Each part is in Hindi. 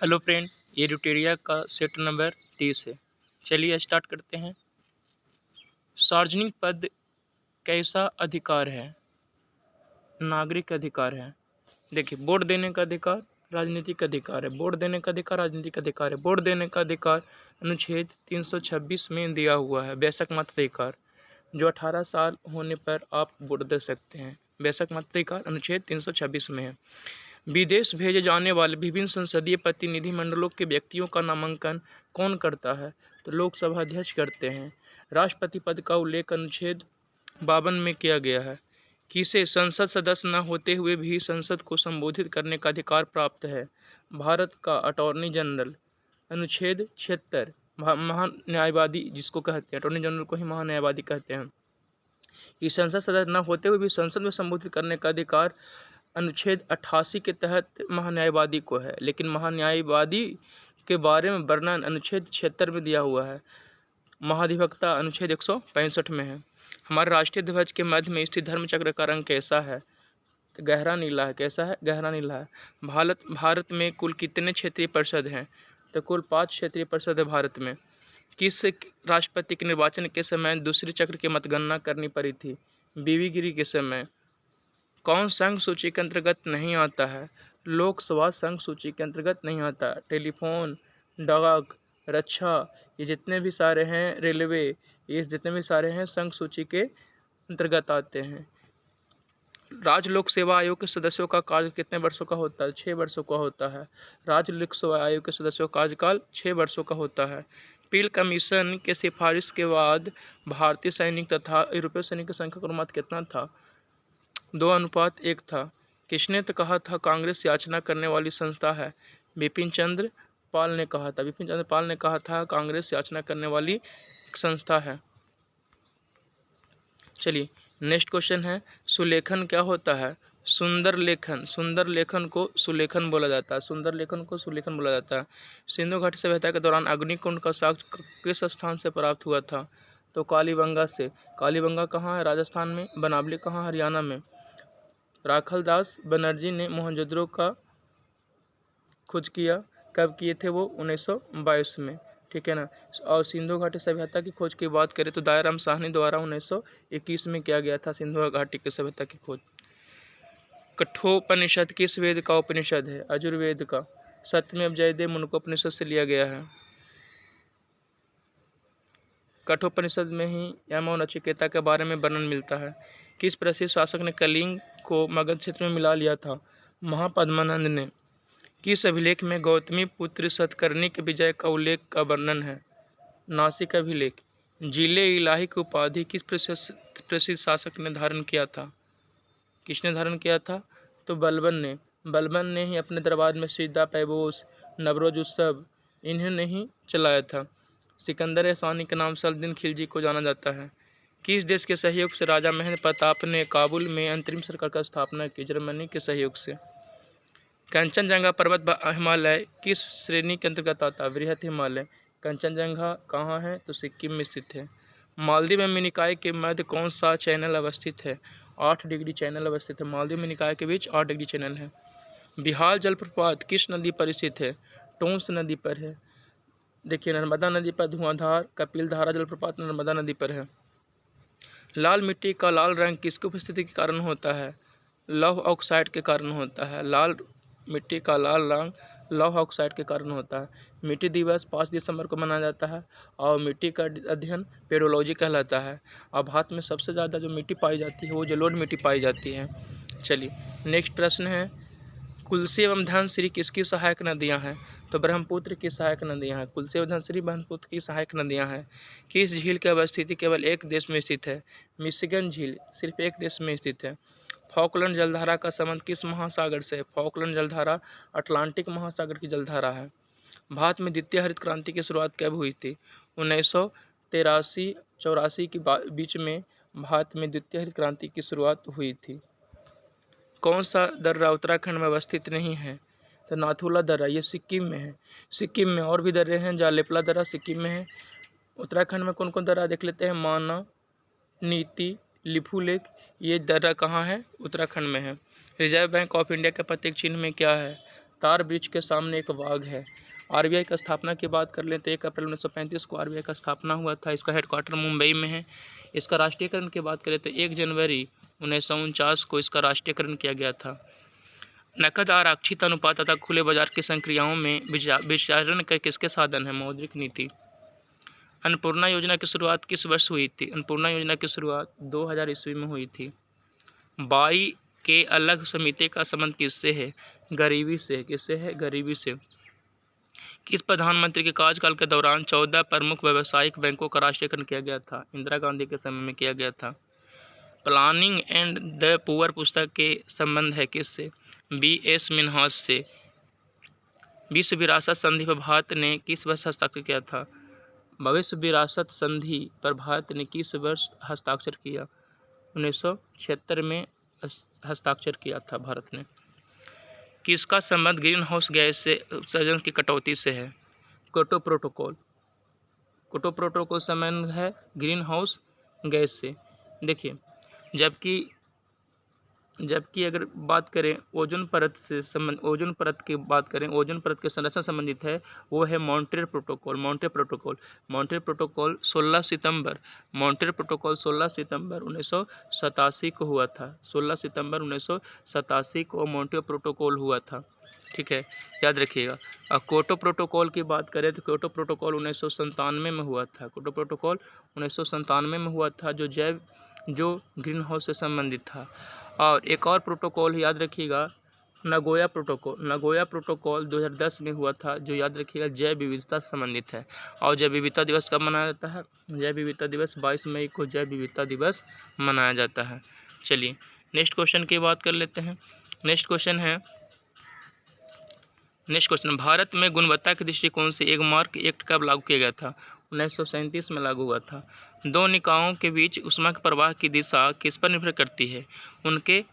हेलो फ्रेंड, ये ड्यूटेरिया का सेट नंबर 30 है। चलिए स्टार्ट करते हैं। सार्वजनिक पद कैसा अधिकार है? नागरिक अधिकार है। देखिए, वोट देने का अधिकार राजनीतिक अधिकार है। वोट देने का अधिकार राजनीतिक अधिकार है। वोट देने का अधिकार अनुच्छेद 326 में दिया हुआ है। वयस्क मताधिकार, जो 18 साल होने पर आप वोट दे सकते हैं। वयस्क मताधिकार अनुच्छेद 326 में है। विदेश भेजे जाने वाले विभिन्न संसदीय प्रतिनिधिमंडलों के व्यक्तियों का नामांकन कौन करता है? तो लोकसभा अध्यक्ष करते हैं। राष्ट्रपति पद का उल्लेख अनुच्छेद 52 में किया गया है। किसे संसद सदस्य न होते हुए भी संसद को संबोधित करने का अधिकार प्राप्त है? भारत का अटॉर्नी जनरल अनुच्छेद 76 महान्यायवादी जिसको कहते हैं, अटॉर्नी जनरल को ही महान्यायवादी कहते हैं, कि संसद सदस्य न होते हुए भी संसद में संबोधित करने का अधिकार अनुच्छेद 88 के तहत महान्यायवादी को है। लेकिन महान्यायवादी के बारे में वर्णन अनुच्छेद 76 में दिया हुआ है। महाधिवक्ता अनुच्छेद 165 में है। हमारे राष्ट्रीय ध्वज के मध्य में स्थित धर्म चक्र का रंग कैसा है? तो गहरा नीला है। कैसा है? गहरा नीला है। भारत में कुल कितने क्षेत्रीय परिषद हैं? तो कुल 5 क्षेत्रीय परिषद है भारत में। किस राष्ट्रपति के निर्वाचन के समय दूसरे चक्र की मतगणना करनी पड़ी थी? बीवी गिरी के समय। कौन संघ सूची के अंतर्गत नहीं आता है? लोकसभा संघ सूची के अंतर्गत नहीं आता। टेलीफोन, डाक, रक्षा, ये जितने भी सारे हैं, रेलवे, ये जितने भी सारे हैं संघ सूची के अंतर्गत आते हैं। राज्य लोक सेवा आयोग के सदस्यों का कार्य कितने वर्षों का होता है? 6 वर्षों का होता है। राज्य लोक सेवा आयोग के सदस्यों का कार्यकाल 6 वर्षों का होता है। पील कमीशन के सिफारिश के बाद भारतीय सैनिक तथा यूरोपीय सैनिक की संख्या का अनुपात कितना था? 2:1 था। किसने तो कहा था कांग्रेस याचना करने वाली संस्था है? बिपिन चंद्र पाल ने कहा था। बिपिन चंद्र पाल ने कहा था कांग्रेस याचना करने वाली एक संस्था है। चलिए, नेक्स्ट क्वेश्चन है, सुलेखन क्या होता है? सुंदर लेखन। सुंदर लेखन को सुलेखन बोला जाता है। सुंदर लेखन को सुलेखन बोला जाता है। सिंधु घाटी सभ्यता के दौरान अग्निकुंड का साक्ष्य किस स्थान से प्राप्त हुआ था? तो कालीबंगा से। कालीबंगा कहाँ है? राजस्थान में। बनावली कहाँ? हरियाणा में। राखलदास बनर्जी ने मोहनजोदड़ो का खोज किया। कब किए थे वो? 1922 में। ठीक है ना। और सिंधु घाटी सभ्यता की खोज की बात करें तो दयाराम साहनी द्वारा 1921 में किया गया था सिंधु घाटी की सभ्यता की खोज। कठोपनिषद किस वेद का उपनिषद है? यजुर्वेद का। सत्यमेव जयदेव मुंडकोपनिषद से लिया गया है। कठोपनिषद में ही यम और नचिकेता के बारे में वर्णन मिलता है। किस प्रसिद्ध शासक ने कलिंग को मगध क्षेत्र में मिला लिया था? महापद्मानंद ने। किस अभिलेख में गौतमी पुत्र सतकर्णी के विजय का उल्लेख का वर्णन है? नासिक अभिलेख। जिले इलाही की उपाधि किस प्रसिद्ध शासक ने धारण किया था? किसने धारण किया था? तो बलबन ने। बलबन ने ही अपने दरबार में सीधा पैबोस, नवरोज उत्सव इन्होंने ही चलाया था। सिकंदर सानी के नाम से अलाउद्दीन खिलजी को जाना जाता है। किस देश के सहयोग से राजा महेंद्र प्रताप ने काबुल में अंतरिम सरकार का स्थापना की? जर्मनी के सहयोग से। कंचनजंगा पर्वत हिमालय किस श्रेणी के अंतर्गत आता है? वृहत हिमालय। कंचनजंगा कहाँ है? तो सिक्किम में स्थित है। मालदीव में निकाय के मध्य कौन सा चैनल अवस्थित है? 8 डिग्री चैनल अवस्थित है। मालदीव में निकाय के बीच 8 डिग्री चैनल है। बिहार जलप्रपात किस नदी पर स्थित है? टोंस नदी पर है। देखिए, नर्मदा नदी पर धुआंधार कपिलधारा जलप्रपात नर्मदा नदी पर है। लाल मिट्टी का लाल रंग किसकी उपस्थिति के कारण होता है? लौह ऑक्साइड के कारण होता है। लाल मिट्टी का लाल रंग लौह ऑक्साइड के कारण होता है। मिट्टी दिवस 5 दिसंबर को मनाया जाता है और मिट्टी का अध्ययन पेडोलॉजी कहलाता है। और भारत में सबसे ज़्यादा जो मिट्टी पाई जाती है वो जलोढ़ मिट्टी पाई जाती है। चलिए, नेक्स्ट प्रश्न है, कुलसी एवं धनश्री किसकी सहायक नदियां हैं? तो ब्रह्मपुत्र की सहायक नदियां हैं। कुलसी एवं धनश्री ब्रह्मपुत्र की सहायक नदियां हैं। किस झील की अवस्थिति केवल एक देश में स्थित है? मिशिगन झील सिर्फ एक देश में स्थित है। फॉकलैंड जलधारा का संबंध किस महासागर से? फॉकलैंड जलधारा अटलांटिक महासागर की जलधारा है। भारत में द्वितीय हरित क्रांति की शुरुआत कब हुई थी? 1983-84 के बीच में भारत में द्वितीय हरित क्रांति की शुरुआत हुई थी। कौन सा दर्रा उत्तराखंड में अवस्थित नहीं है? तो नाथुला दर्रा, ये सिक्किम में है। सिक्किम में और भी दर्रे हैं। जालेपला दर्रा सिक्किम में है। उत्तराखंड में कौन कौन दर्रा देख लेते हैं? माना, नीति, लिपू लेक, ये दर्रा कहाँ है? उत्तराखंड में है। रिजर्व बैंक ऑफ इंडिया के प्रतीक चिन्ह में क्या है? तार ब्रिज के सामने एक बाग है। आरबीआई की स्थापना की बात कर लें तो 1 अप्रैल 1935 को आरबीआई का स्थापना हुआ था। इसका हेडक्वार्टर मुंबई में है। इसका राष्ट्रीयकरण की बात करें तो 1 जनवरी 1949 को इसका राष्ट्रीयकरण किया गया था। नकद आरक्षित अनुपात तथा खुले बाजार की संक्रियाओं में विचारण का किसके साधन है? मौद्रिक नीति। अन्नपूर्णा योजना की शुरुआत किस वर्ष हुई थी? अन्नपूर्णा योजना की शुरुआत 2000 ईस्वी में हुई थी। बाई के अलग समिति का संबंध किससे है? गरीबी से। किससे है? गरीबी से। किस प्रधानमंत्री के कार्यकाल के दौरान 14 प्रमुख व्यावसायिक बैंकों का राष्ट्रीयकरण किया गया था? इंदिरा गांधी के समय में किया गया था। प्लानिंग एंड द पुअर पुस्तक के संबंध है किससे? B.S. मिन्हास से। विश्व विरासत संधि पर भारत ने किस वर्ष हस्ताक्षर किया था? विश्व विरासत संधि पर भारत ने किस वर्ष हस्ताक्षर किया? 1976 में हस्ताक्षर किया था भारत ने। किसका संबंध ग्रीन हाउस गैस से उत्सर्जन की कटौती से है? Kyoto protocol. क्योटो प्रोटोकॉल संबंध है ग्रीन हाउस गैस से। देखिए, जबकि अगर बात करें ओजोन परत से संबंध, ओजोन परत की बात करें, ओजोन परत के संरक्षण संबंधित है, वो है मॉन्ट्रियल प्रोटोकॉल। मॉन्ट्रियल प्रोटोकॉल 16 सितंबर 1987 को हुआ था। 16 सितंबर 1987 को मॉन्ट्रियल प्रोटोकॉल हुआ था। ठीक है, याद रखिएगा। क्योटो प्रोटोकॉल की बात करें तो क्योटो प्रोटोकॉल 1997 में हुआ था। क्योटो प्रोटोकॉल 1997 में हुआ था, जो ग्रीन हाउस से संबंधित था। और एक और प्रोटोकॉल याद रखिएगा, नगोया प्रोटोकॉल 2010 में हुआ था, जो याद रखिएगा जैव विविधता से संबंधित है। और जैव विविधता दिवस कब मनाया जाता है? जैव विविधता दिवस 22 मई को जैव विविधता दिवस मनाया जाता है। चलिए नेक्स्ट क्वेश्चन की बात कर लेते हैं। नेक्स्ट क्वेश्चन, भारत में गुणवत्ता के दृष्टिकोण से एगमार्क एक्ट कब लागू किया गया था? 1937 में लागू हुआ था। दो निकायों के बीच ऊष्मा के प्रवाह की दिशा किस पर निर्भर करती है? उनके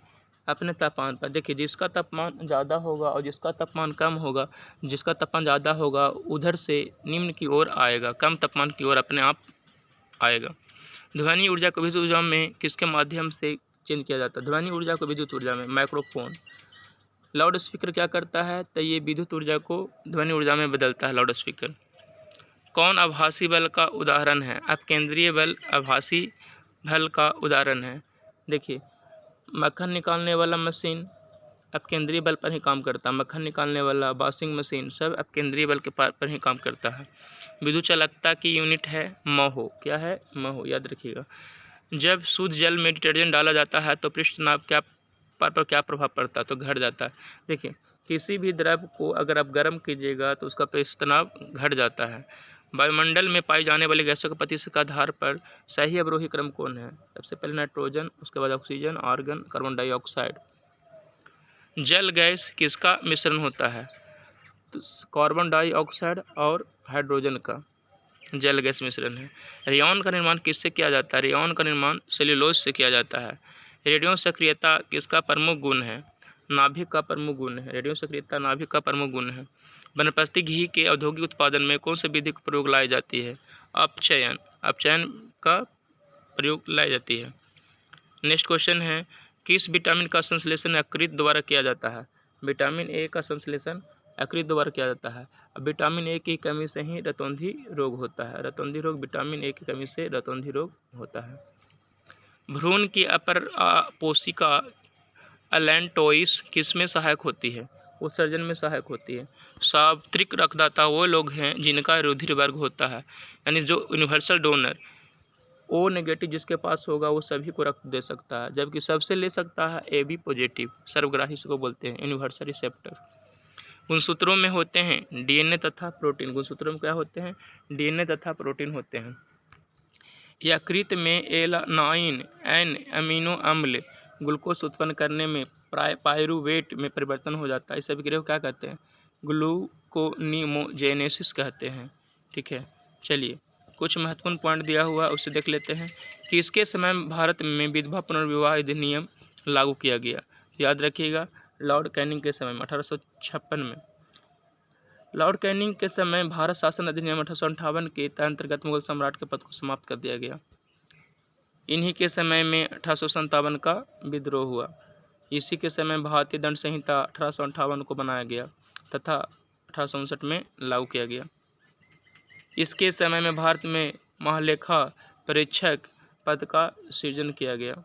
अपने तापमान पर। देखिए, जिसका तापमान ज़्यादा होगा और जिसका तापमान कम होगा, जिसका तापमान ज़्यादा होगा उधर से निम्न की ओर आएगा, कम तापमान की ओर अपने आप आएगा। ध्वनि ऊर्जा को विद्युत ऊर्जा में किसके माध्यम से चेंज किया जाता है? ध्वनि ऊर्जा को विद्युत ऊर्जा में माइक्रोफोन। लाउड स्पीकर क्या करता है? तो ये विद्युत ऊर्जा को ध्वनि ऊर्जा में बदलता है लाउड स्पीकर। कौन आभासी बल का उदाहरण है? अपकेंद्रीय बल आभासी बल का उदाहरण है। देखिए, मक्खन निकालने वाला मशीन अपकेंद्रीय बल पर ही काम करता है। मक्खन निकालने वाला वॉशिंग मशीन सब अपकेंद्रीय बल के पर ही काम करता है। विद्युत चालकता की यूनिट है महो। क्या है? महो, याद रखिएगा। जब शुद्ध जल में डिटर्जेंट डाला जाता है तो पृष्ठ तनाव पर क्या प्रभाव पड़ता है? तो घट जाता है। देखिए, किसी भी द्रव को अगर आप गर्म कीजिएगा तो उसका पृष्ठ तनाव घट जाता है। वायुमंडल में पाई जाने वाली गैसों के प्रतिशत के आधार पर सही अवरोही क्रम कौन है? सबसे पहले नाइट्रोजन, उसके बाद ऑक्सीजन, आर्गन, कार्बन डाइऑक्साइड। जल गैस किसका मिश्रण होता है? तो कार्बन डाइऑक्साइड और हाइड्रोजन का जल गैस मिश्रण है। रेयॉन का निर्माण किससे किया जाता है? रेयॉन का निर्माण सेल्यूलोज से किया जाता है। रेडियो सक्रियता किसका प्रमुख गुण है? नाभिक का प्रमुख गुण है। रेडियो सक्रियता नाभिक का प्रमुख गुण है। वनस्पति घी के औद्योगिक उत्पादन में कौन सी विधि का प्रयोग लाई जाती है? अपचयन का प्रयोग लाई जाती है। नेक्स्ट क्वेश्चन है, किस विटामिन का संश्लेषण यकृत द्वारा किया जाता है? विटामिन ए का संश्लेषण यकृत द्वारा किया जाता है। विटामिन ए की कमी से ही रतौंधी रोग होता है। रतौंधी रोग विटामिन ए की कमी से रतौंधी रोग होता है। भ्रूण की अपर पोषिका अलेंटोइस किस में सहायक होती है? उत्सर्जन में सहायक होती है। सार्वत्रिक रक्तदाता वो लोग हैं जिनका रुधिर वर्ग होता है, यानी जो यूनिवर्सल डोनर। ओ नेगेटिव जिसके पास होगा वो सभी को रक्त दे सकता है, जबकि सबसे ले सकता है ए बी पॉजिटिव, सर्वग्राही इसको बोलते हैं, यूनिवर्सल रिसेप्टर। गुणसूत्रों में होते हैं डीएनए तथा प्रोटीन। गुणसूत्रों में क्या होते हैं? डीएनए तथा प्रोटीन होते हैं। यकृत में एलानाइन एन अमीनो अम्ल ग्लूकोज उत्पन्न करने में पायरूवेट में परिवर्तन हो जाता है। इस अभिक्रिया को क्या कहते हैं? ग्लूकोनीमोजेनेसिस कहते हैं। ठीक है, चलिए कुछ महत्वपूर्ण पॉइंट दिया हुआ उसे देख लेते हैं। किसके समय भारत में विधवा पुनर्विवाह अधिनियम लागू किया गया? याद रखिएगा, लॉर्ड कैनिंग के समय में 1856 में। लॉर्ड कैनिंग के समय भारत शासन अधिनियम 1858 के अंतर्गत मुगल सम्राट के पद को समाप्त कर दिया गया। इन्हीं के समय में 1857 का विद्रोह हुआ। इसी के समय भारतीय दंड संहिता 1858 को बनाया गया। तथा 1859 में लागू किया गया। इसके समय में भारत में महालेखा परीक्षक पद का सृजन किया गया।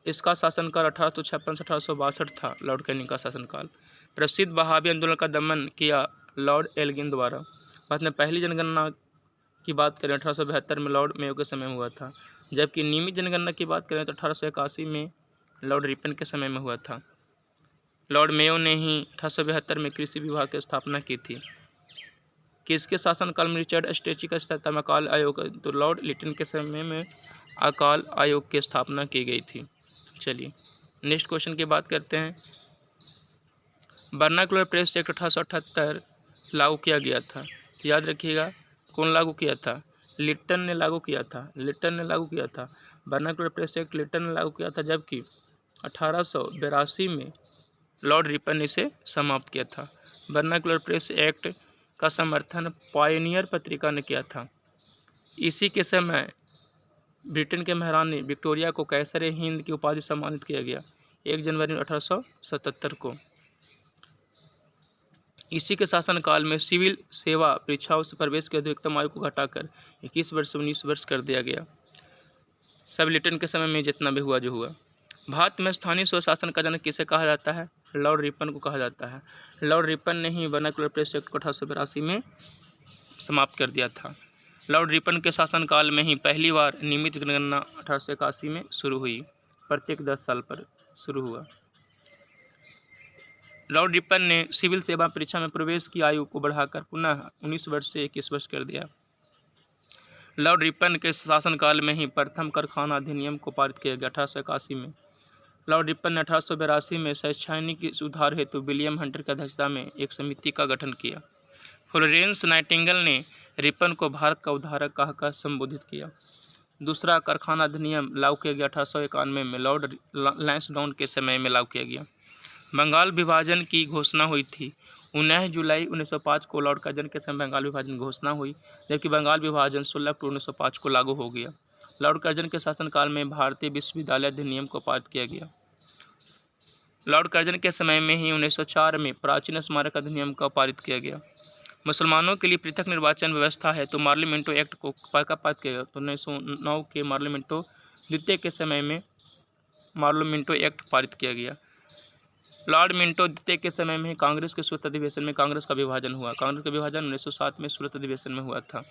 इसका शासनकाल 1856 से 1862 था, लॉर्ड कैनिंग का शासनकाल। प्रसिद्ध बहावी आंदोलन का दमन किया लॉर्ड एल्गिन द्वारा। भारत में पहली जनगणना की बात करें 1872 में लॉर्ड मेयो के समय में हुआ था, जबकि नियमित जनगणना की बात करें तो 1881 में लॉर्ड रिपन के समय में हुआ था। लॉर्ड मेयो ने ही 1872 में कृषि विभाग की स्थापना की थी। किसके शासनकाल में रिचर्ड स्टेची का स्थापना में अकाल आयोग, तो लॉर्ड लिटन के समय में अकाल आयोग की स्थापना की गई थी। चलिए नेक्स्ट क्वेश्चन की बात करते हैं। वर्नाकुलर प्रेस एक्ट 1878 लागू किया गया था। याद रखिएगा कौन लागू किया था? लिटन ने लागू किया था। वर्नाकुलर प्रेस एक्ट लिटन ने लागू किया था, जबकि 1882 में लॉर्ड रिपन ने इसे समाप्त किया था। वर्नाकुलर प्रेस एक्ट का समर्थन पायनियर पत्रिका ने किया था। इसी के समय ब्रिटेन के महारानी विक्टोरिया को कैसर हिंद की उपाधि सम्मानित किया गया 1 जनवरी 1877 को। इसी के शासनकाल में सिविल सेवा परीक्षाओं से प्रवेश की अधिकतम आयु को घटाकर 21 वर्ष से 19 वर्ष कर दिया गया। सब लिटन के समय में जितना भी हुआ जो हुआ। भारत में स्थानीय स्वशासन का जनक किसे कहा जाता है? लॉर्ड रिपन को कहा जाता है। लॉर्ड रिपन ने ही वर्नाकुलर प्रेस एक्ट को 1882 में समाप्त कर दिया था। लॉर्ड रिपन के शासनकाल में ही पहली बार नियमित जनगणना 1881 में शुरू हुई, प्रत्येक 10 साल पर शुरू हुआ। लॉर्ड रिपन ने सिविल सेवा परीक्षा में प्रवेश की आयु को बढ़ाकर पुनः 19 वर्ष से 21 वर्ष कर दिया। लॉर्ड रिपन के शासनकाल में ही प्रथम कारखाना अधिनियम को पारित किया गया 1881 में। लॉर्ड रिपन ने 1882 में शैक्षणिक सुधार हेतु विलियम हंटर की अध्यक्षता में एक समिति का गठन किया। फ्लोरेंस नाइटिंगेल ने रिपन को भारत का उद्धारक कहकर संबोधित किया। दूसरा कारखाना अधिनियम लागू किया गया 1891 में लॉर्ड लैंसडाउन के समय में लागू किया गया। बंगाल विभाजन की घोषणा हुई थी 19 जुलाई 1905 को। लॉर्ड कर्जन के समय बंगाल विभाजन की घोषणा हुई, जबकि बंगाल विभाजन 16 अक्टूबर 1905 को लागू हो गया। लॉर्ड कर्जन के शासनकाल में भारतीय विश्वविद्यालय अधिनियम को पारित किया गया। लॉर्ड कर्जन के समय में ही 1904 में प्राचीन स्मारक अधिनियम का पारित किया गया। मुसलमानों के लिए पृथक निर्वाचन व्यवस्था है तो मार्लिमेंटो एक्ट को कब पारित किया गया? तो 1909 के मार्लिमेंटो द्वितीय के समय में मार्लिमेंटो एक्ट पारित किया गया। लॉर्ड मिंटो द्वितीय के समय में कांग्रेस के सूरत अधिवेशन में कांग्रेस का विभाजन हुआ। कांग्रेस का विभाजन 1907 में सूरत अधिवेशन में हुआ था।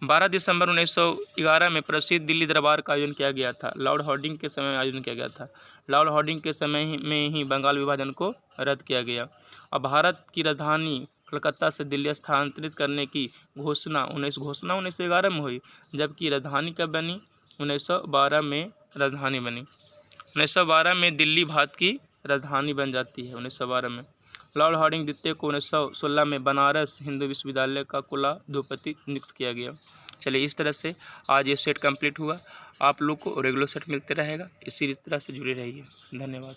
12 दिसंबर 1911 में प्रसिद्ध दिल्ली दरबार का आयोजन किया गया था। लॉर्ड हार्डिंग के समय में आयोजन किया गया था। लॉर्ड हार्डिंग के समय में ही बंगाल विभाजन को रद्द किया गया और भारत की राजधानी कलकत्ता से दिल्ली स्थानांतरित करने की घोषणा 1911 में हुई, जबकि राजधानी कब बनी? 1912 में राजधानी बनी। 1912 में दिल्ली भारत की राजधानी बन जाती है 1912 में। लॉर्ड हार्डिंग द्वितीय को 1916 में बनारस हिंदू विश्वविद्यालय का कुलाधिपति नियुक्त किया गया। चलिए इस तरह से आज ये सेट कंप्लीट हुआ। आप लोग को रेगुलर सेट मिलते रहेगा, इसी तरह से जुड़े रहिए। धन्यवाद।